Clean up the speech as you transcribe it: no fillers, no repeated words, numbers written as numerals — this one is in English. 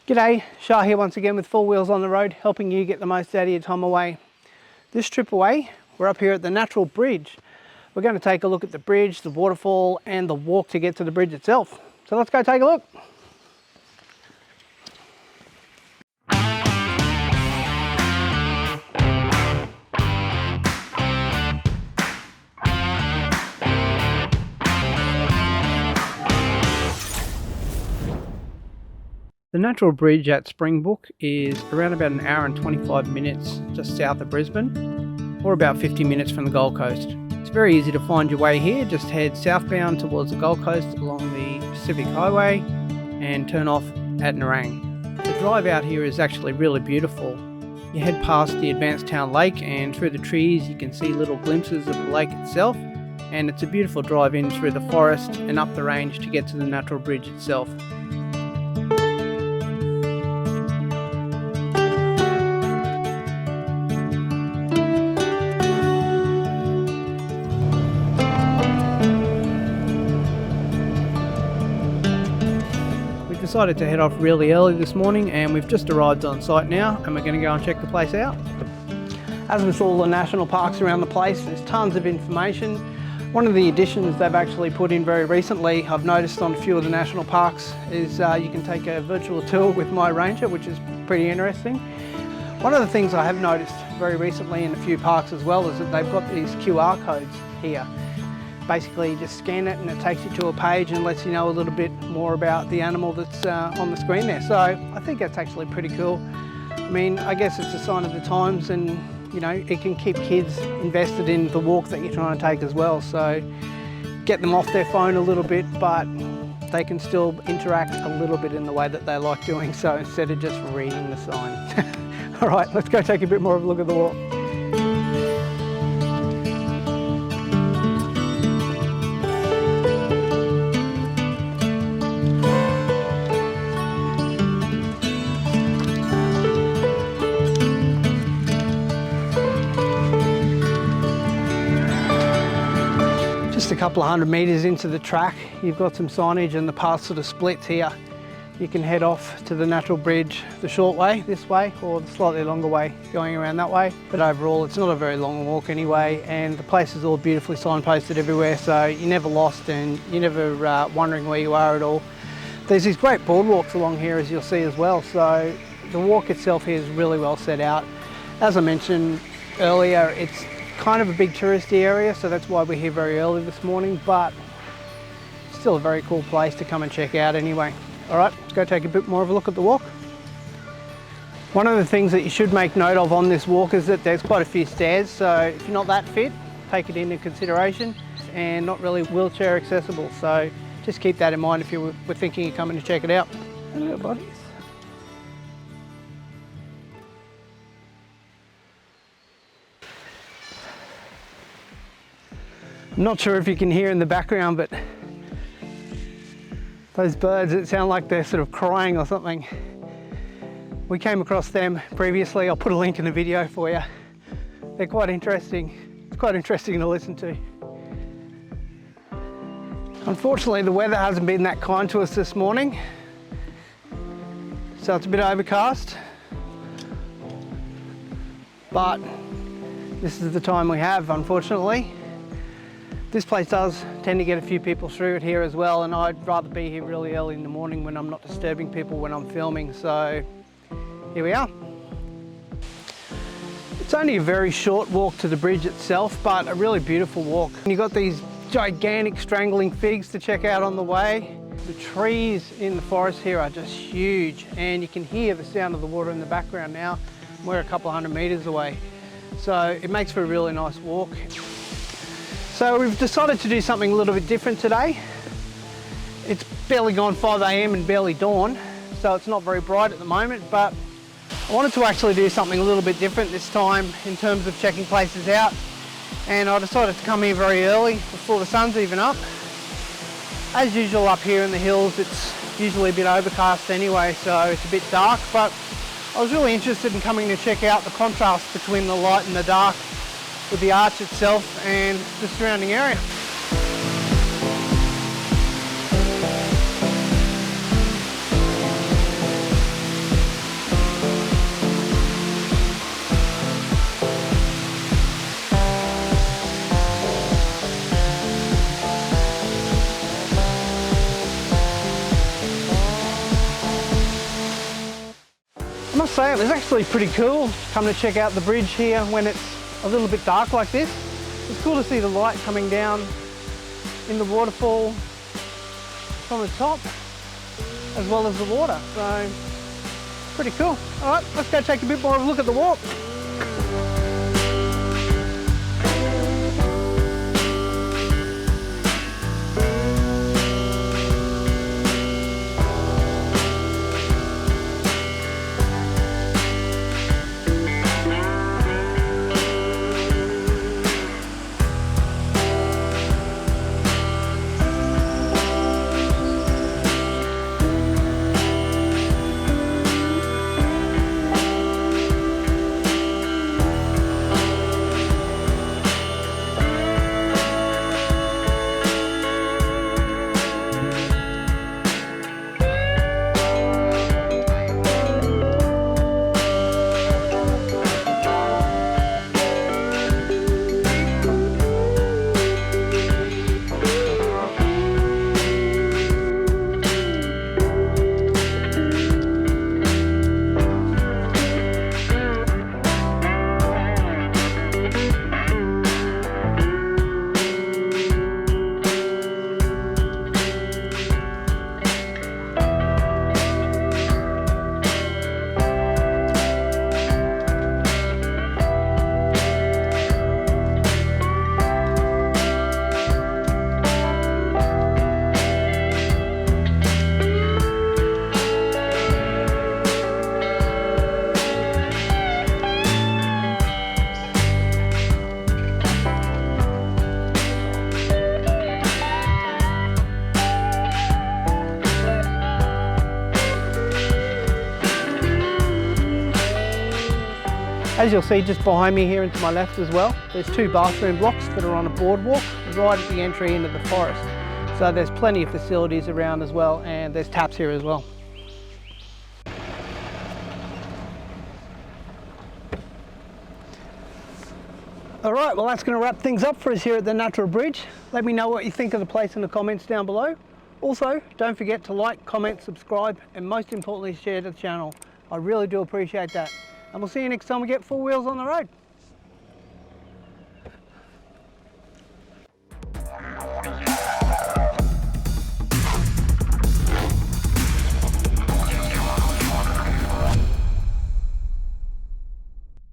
G'day, Shah here once again with Four Wheels on the Road, helping you get the most out of your time away. This trip away, we're up here at the Natural Bridge. We're going to take a look at the bridge, the waterfall and the walk to get to the bridge itself. So let's go take a look. The Natural Bridge at Springbrook is around about an hour and 25 minutes just south of Brisbane, or about 50 minutes from the Gold Coast. It's very easy to find your way here. Just head southbound towards the Gold Coast along the Pacific Highway and turn off at Nerang. The drive out here is actually really beautiful. You head past the Advanced Town Lake and through the trees you can see little glimpses of the lake itself, and it's a beautiful drive in through the forest and up the range to get to the Natural Bridge itself. Decided to head off really early this morning, and we've just arrived on site now and we're going to go and check the place out. As with all the national parks around the place, there's tons of information. One of the additions they've actually put in very recently, I've noticed on a few of the national parks, is you can take a virtual tour with My Ranger, which is pretty interesting. One of the things I have noticed very recently in a few parks as well is that they've got these QR codes here. Basically you just scan it and it takes you to a page and lets you know a little bit more about the animal that's on the screen there. So I think that's actually pretty cool. I mean, I guess it's a sign of the times, and you know, it can keep kids invested in the walk that you're trying to take as well. So get them off their phone a little bit, but they can still interact a little bit in the way that they like doing so, instead of just reading the sign. All right, let's go take a bit more of a look at the walk. Just a couple of 100 metres into the track, you've got some signage and the path sort of splits here. You can head off to the Natural Bridge the short way, this way, or the slightly longer way going around that way. But overall, it's not a very long walk anyway, and the place is all beautifully signposted everywhere, so you're never lost and you're never wondering where you are at all. There's these great boardwalks along here, as you'll see as well, so the walk itself here is really well set out. As I mentioned earlier, it's kind of a big touristy area, so that's why we're here very early this morning, but still a very cool place to come and check out anyway. All right, let's go take a bit more of a look at the walk. One of the things that you should make note of on this walk is that there's quite a few stairs, so if you're not that fit, take it into consideration, and not really wheelchair accessible, so just keep that in mind if you were thinking of coming to check it out. Hello, buddies. I'm not sure if you can hear in the background, but those birds, it sound like they're sort of crying or something. We came across them previously. I'll put a link in the video for you. They're quite interesting. It's quite interesting to listen to. Unfortunately, the weather hasn't been that kind to us this morning, so it's a bit overcast, but this is the time we have, unfortunately. This place does tend to get a few people through it here as well, and I'd rather be here really early in the morning when I'm not disturbing people when I'm filming, so here we are. It's only a very short walk to the bridge itself, but a really beautiful walk. You've got these gigantic strangling figs to check out on the way. The trees in the forest here are just huge, and you can hear the sound of the water in the background now. We're a couple of 100 metres away, so it makes for a really nice walk. So we've decided to do something a little bit different today. It's barely gone 5 AM and barely dawn, so it's not very bright at the moment, but I wanted to actually do something a little bit different this time in terms of checking places out, and I decided to come here very early before the sun's even up. As usual up here in the hills, it's usually a bit overcast anyway, so it's a bit dark, but I was really interested in coming to check out the contrast between the light and the dark with the arch itself and the surrounding area. I must say it was actually pretty cool coming to check out the bridge here when it's a little bit dark like this. It's cool to see the light coming down in the waterfall from the top as well as the water, so pretty cool. All right, let's go take a bit more of a look at the walk. As you'll see just behind me here and to my left as well, there's 2 bathroom blocks that are on a boardwalk right at the entry into the forest. So there's plenty of facilities around as well, and there's taps here as well. All right, well that's going to wrap things up for us here at the Natural Bridge. Let me know what you think of the place in the comments down below. Also, don't forget to like, comment, subscribe, and most importantly share the channel. I really do appreciate that. And we'll see you next time we get 4 wheels on the road.